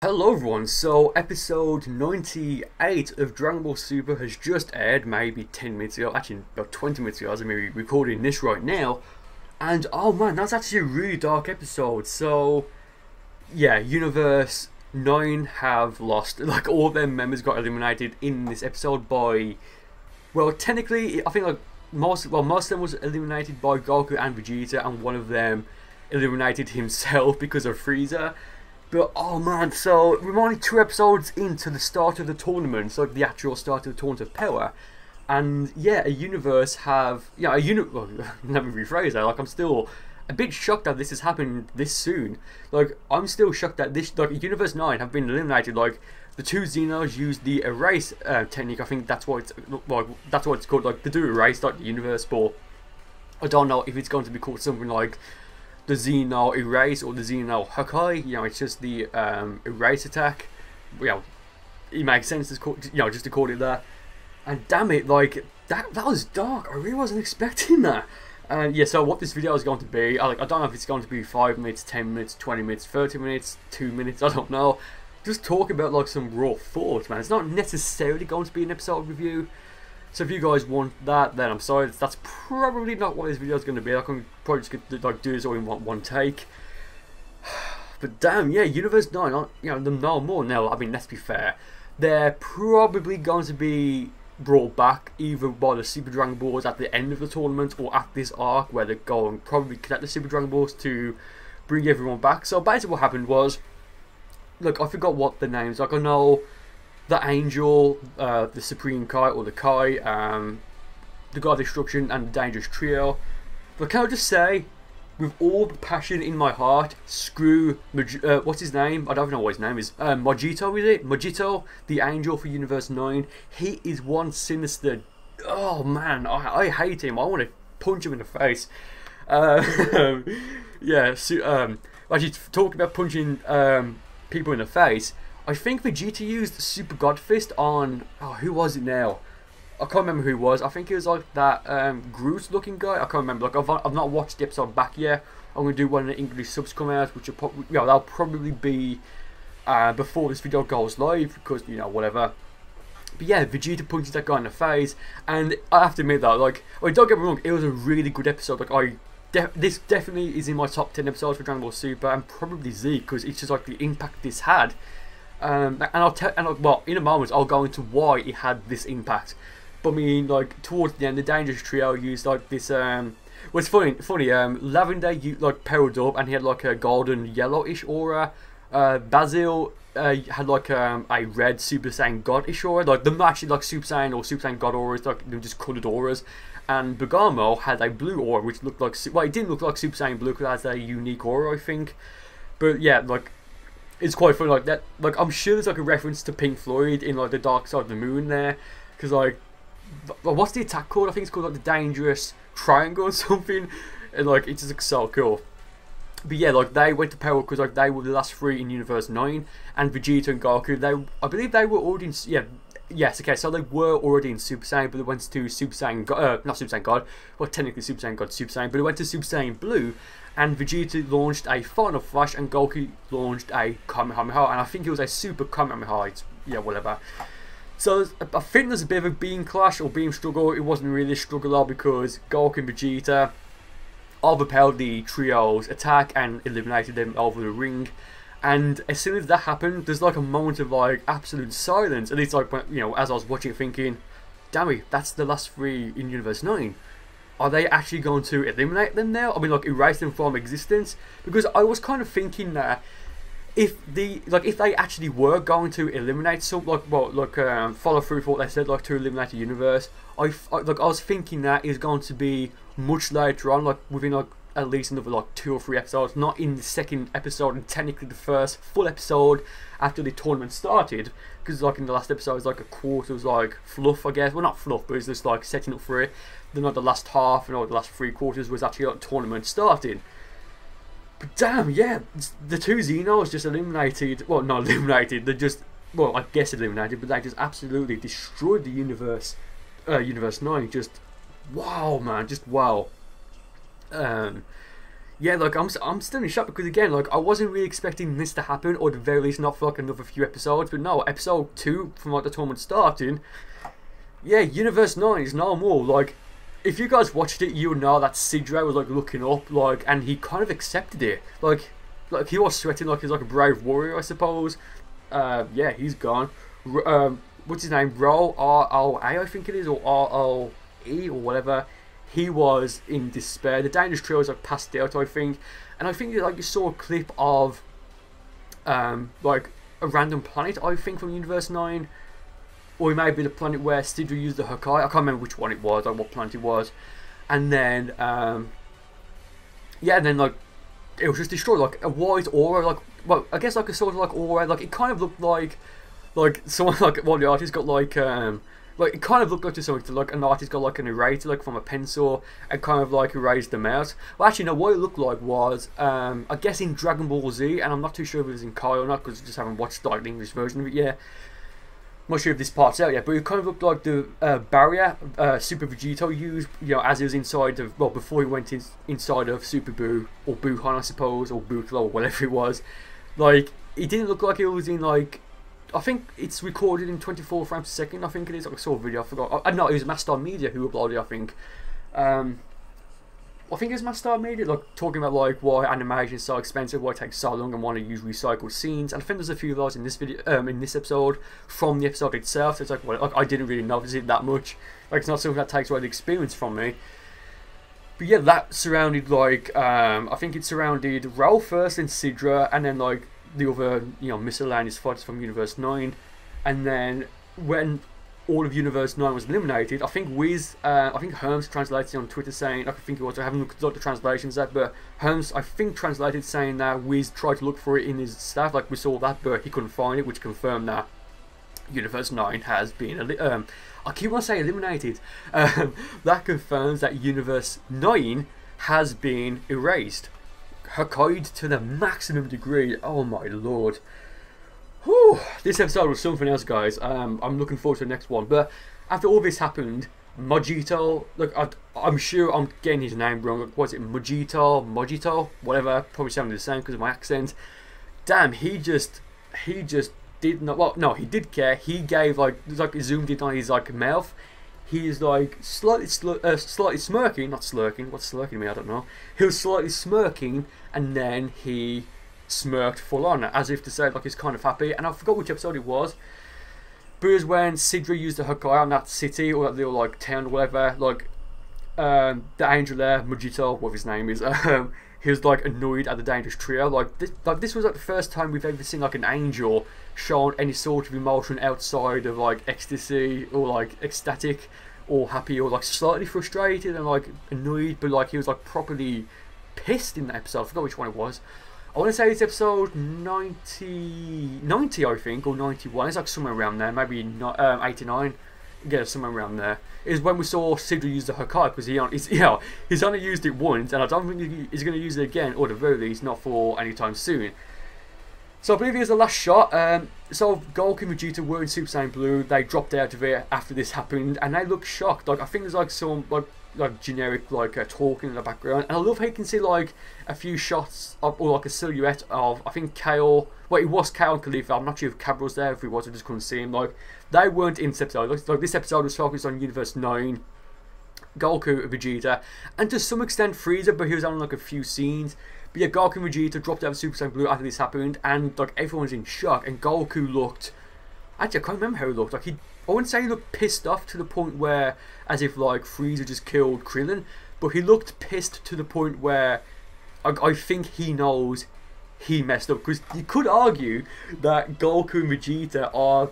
Hello everyone, so episode 98 of Dragon Ball Super has just aired maybe 10 minutes ago, actually about 20 minutes ago as I'm recording this right now. And oh man, that's actually a really dark episode. So yeah, Universe 9 have lost, like all their members got eliminated in this episode by, well technically I think like most of them was eliminated by Goku and Vegeta, and one of them eliminated himself because of Frieza. But oh man, so we're only 2 episodes into the start of the tournament, so the actual start of the Tournament of Power, and yeah, a universe have, well, let me rephrase that. Like, I'm still a bit shocked that this has happened this soon. Like, I'm still shocked that this, like, Universe 9 have been eliminated. Like, the 2 Zenos used the erase technique. I think that's what it's like. That's what it's called. Like, they do erase like the universe, but I don't know if it's going to be called something like the Zeno erase or the Zeno Hakai. You know, it's just the erase attack. You know, it makes sense to call, you know, just to call it that. And damn it, like that was dark. I really wasn't expecting that. And yeah, so what this video is going to be, I don't know if it's going to be 5 minutes, 10 minutes, 20 minutes, 30 minutes, 2 minutes, I don't know. Just talk about like some raw thoughts, man. It's not necessarily going to be an episode review. So if you guys want that, then I'm sorry. That's probably not what this video is going to be. I can probably just get, like, do this all in one take. But damn, yeah, Universe 9, you know, them no more now. I mean, let's be fair. They're probably going to be brought back either by the Super Dragon Balls at the end of the tournament or at this arc where they're going probably collect the Super Dragon Balls to bring everyone back. So basically what happened was, look, I forgot what the names, like I know the Angel, the Supreme Kai, or the Kai, the God of Destruction, and the Dangerous Trio. But can I just say, with all the passion in my heart, screw, what's his name? I don't know what his name is. Mojito, is it? Mojito, the Angel for Universe 9. He is one sinister. Oh man, I hate him. I want to punch him in the face. Yeah, so, actually, talking about punching people in the face, I think Vegeta used Super God Fist on, oh, who was it now? I can't remember who it was. I think it was like that Groot looking guy. I can't remember. Like, I've not watched the episode back yet. I'm going to do one of the English subs come out, which will probably, you know, that'll probably be before this video goes live, because, you know, whatever. But yeah, Vegeta punches that guy in the face, and I have to admit that, like, I mean, don't get me wrong, it was a really good episode. Like, this definitely is in my top 10 episodes for Dragon Ball Super, and probably Z, because it's just like the impact this had. And well, in a moment I'll go into why it had this impact. But I mean, like, towards the end, the Dangerous Trio used like this. Well, it's funny. Lavender like powered up, and he had like a golden yellowish aura. Basil had like a red Super Saiyan God-ish aura. Like, them actually like Super Saiyan or Super Saiyan God auras, like they're just coloured auras. And Bergamo had a blue aura, which looked like, well, it didn't look like Super Saiyan Blue because it has a unique aura, I think. But yeah, like, it's quite funny, like that. Like, I'm sure there's like a reference to Pink Floyd in like the Dark Side of the Moon there, because like, what's the attack called? I think it's called like the Dangerous Triangle or something, and like it's just so cool. But yeah, like they went to power because like they were the last 3 in Universe 9, and Vegeta and Goku, I believe they were already in, yes, okay, so they were already in Super Saiyan, but they went to Super Saiyan God, not Super Saiyan God, well technically Super Saiyan God, Super Saiyan, but they went to Super Saiyan Blue. And Vegeta launched a Final Flash, and Goku launched a Kamehameha, and I think it was a Super Kamehameha. Yeah, whatever. So I think there's a bit of a beam clash or beam struggle. It wasn't really a struggle though, because Goku and Vegeta overpowered the trio's attack and eliminated them over the ring. And as soon as that happened, there's like a moment of like absolute silence, and it's like, you know, as I was watching it, thinking, damn it, that's the last 3 in Universe 9. Are they actually going to eliminate them now? I mean, like, erase them from existence? Because I was kind of thinking that if they actually were going to eliminate some, like, well, like, follow through for what they said, like, to eliminate the universe, I was thinking that is going to be much later on, like, within like at least another like 2 or 3 episodes, not in the 2nd episode, and technically the 1st full episode after the tournament started, because like in the last episode, it's like a quarter was like fluff, I guess. Well, not fluff, but it's just like setting up for it. Then like the last half and the last 3 quarters was actually like tournament starting. But damn, yeah, the 2 Zenos just eliminated. Well, not eliminated. They just, well, I guess eliminated, but they just absolutely destroyed the universe. Universe 9. Just wow, man, just wow. Yeah, like I'm still in shock because again, like I wasn't really expecting this to happen, or at the very least not for like another few episodes. But no, episode 2 from like the tournament starting, yeah, Universe 9 is no more. Like, if you guys watched it, you would know that Sidra was like looking up, like, and he kind of accepted it. Like he was sweating like he's like a brave warrior, I suppose. Yeah, he's gone. What's his name? R-O-A, I think it is, or R-O-E, or whatever. He was in despair. The Dangerous Trio was like passed out, I think. And I think like you saw a clip of like a random planet, I think, from Universe 9. Or it may be the planet where Sidra used the Hakai. I can't remember which one it was, like what planet it was. And then yeah, and then like it was just destroyed, like a white aura, like, well, I guess like a sort of like aura, like it kind of looked like someone, like one of the artists got like it kind of looked like to something like an artist got like an eraser like from a pencil and kind of like erased them out. Well, actually no, what it looked like was I guess in Dragon Ball Z, and I'm not too sure if it was in Kai or not because I just haven't watched like the English version of it yet. I'm not sure if this part's out yet, but it kind of looked like the barrier Super Vegito used, you know, as he was inside of, well, before he went inside of Super Buu, or Buuhan, I suppose, or Burcol, or whatever it was. Like, it didn't look like it was in, like, I think it's recorded in 24 frames a second, I think it is. Like, I saw a video, I forgot. No, it was Mastar Media who uploaded it, I think. I think it was Mastar Media, like, talking about, like, why animation is so expensive, why it takes so long, and why they use recycled scenes. And I think there's a few of those in this video, in this episode, from the episode itself. So it's like, well, like, I didn't really notice it that much. Like, it's not something that takes away the experience from me. But yeah, that surrounded, like, I think it surrounded Raul first, and Sidra, and then, like, the other, you know, miscellaneous fighters from Universe 9. And then, when all of Universe 9 was eliminated, I think I think Herms translated it on Twitter saying, I think it was, I haven't looked at the translations yet, but Herms, I think, translated saying that Wiz tried to look for it in his staff, like we saw that, but he couldn't find it, which confirmed that Universe 9 has been, I keep on saying eliminated, that confirms that Universe 9 has been erased. Hakai'd to the maximum degree, oh my lord. Whew, this episode was something else, guys. I'm looking forward to the next one. But after all this happened, Mojito, look, I'm sure I'm getting his name wrong. Like, was it Mojito, whatever. Probably sounded the same because of my accent. Damn, he just did not. Well, no, he did care. He gave like zoomed in on his like mouth. He's like slightly smirking, not slurking. What's slurking me? I don't know. He was slightly smirking, and then he smirked full on, as if to say like he's kind of happy. And I forgot which episode it was, but it was when Sidra used the Hakai on that city or that little like town or whatever. Like the angel there, Mojito, what his name is, he was like annoyed at the Dangerous Trio. Like this was like the first time we've ever seen like an angel shown any sort of emotion outside of like ecstasy or like ecstatic or happy or like slightly frustrated and like annoyed, but like he was like properly pissed in that episode. I forgot which one it was. I want to say it's episode 90 I think, or 91. It's like somewhere around there, maybe 89. Yeah, somewhere around there. Is when we saw Sidra use the Hakai, because he's only used it once, and I don't think he's going to use it again, or at the very least, not for any time soon. So I believe here's the last shot. So Goku and Vegeta were in Super Saiyan Blue. They dropped out of it after this happened, and they look shocked. Like I think there's like some like generic like talking in the background, and I love how you can see like a few shots of, or like a silhouette of, I think Kale. Well, it was Kale and Khalifa. I'm not sure if Cabra was there. If he was, I just couldn't see him. Like they weren't in this episode. Like this episode was focused on Universe 9, Goku, Vegeta, and to some extent Frieza, but he was on like a few scenes. But yeah, Goku and Vegeta dropped out of Super Saiyan Blue after this happened, and like everyone's in shock. And Goku looked, actually I can't remember how he looked. Like I wouldn't say he looked pissed off to the point where, as if like Frieza just killed Krillin, but he looked pissed to the point where I think he knows he messed up. Because you could argue that Goku and Vegeta are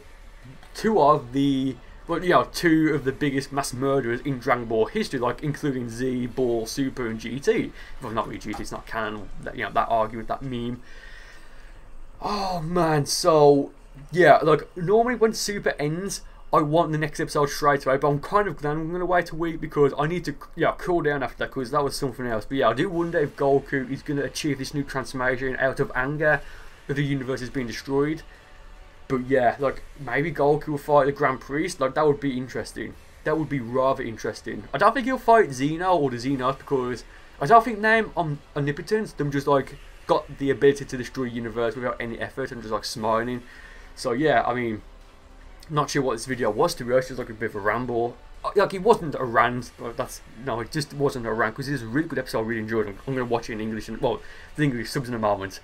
two of the biggest mass murderers in Dragon Ball history, like including Z, Ball, Super, and GT. Well, not really GT, it's not canon. That argument, that meme. Oh man, so yeah, like normally when Super ends, I want the next episode straight away, but I'm kind of glad I'm going to wait a week because I need to cool down after that, because that was something else. But yeah, I do wonder if Goku is going to achieve this new transformation out of anger that the universe is being destroyed. But yeah, like maybe Goku will fight the Grand Priest. Like that would be interesting. That would be rather interesting. I don't think he'll fight Zeno or the Xenos because I don't think name omnipotence. Them just like got the ability to destroy the universe without any effort and just like smiling. So yeah, I mean, not sure what this video was, to be honest. It was like a bit of a ramble. Like, it wasn't a rant, but it just wasn't a rant, because it was a really good episode. I really enjoyed it. I'm going to watch it in English, and well, the English subs in a moment.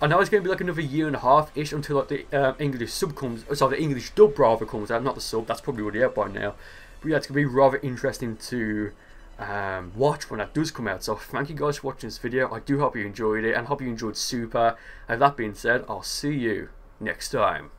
I know it's going to be like another year and a half ish until like the English sub comes, sorry, the English dub rather comes out, not the sub. That's probably already out by now. But yeah, it's going to be rather interesting to watch when that does come out. So thank you guys for watching this video. I do hope you enjoyed it, and hope you enjoyed Super. And that being said, I'll see you next time.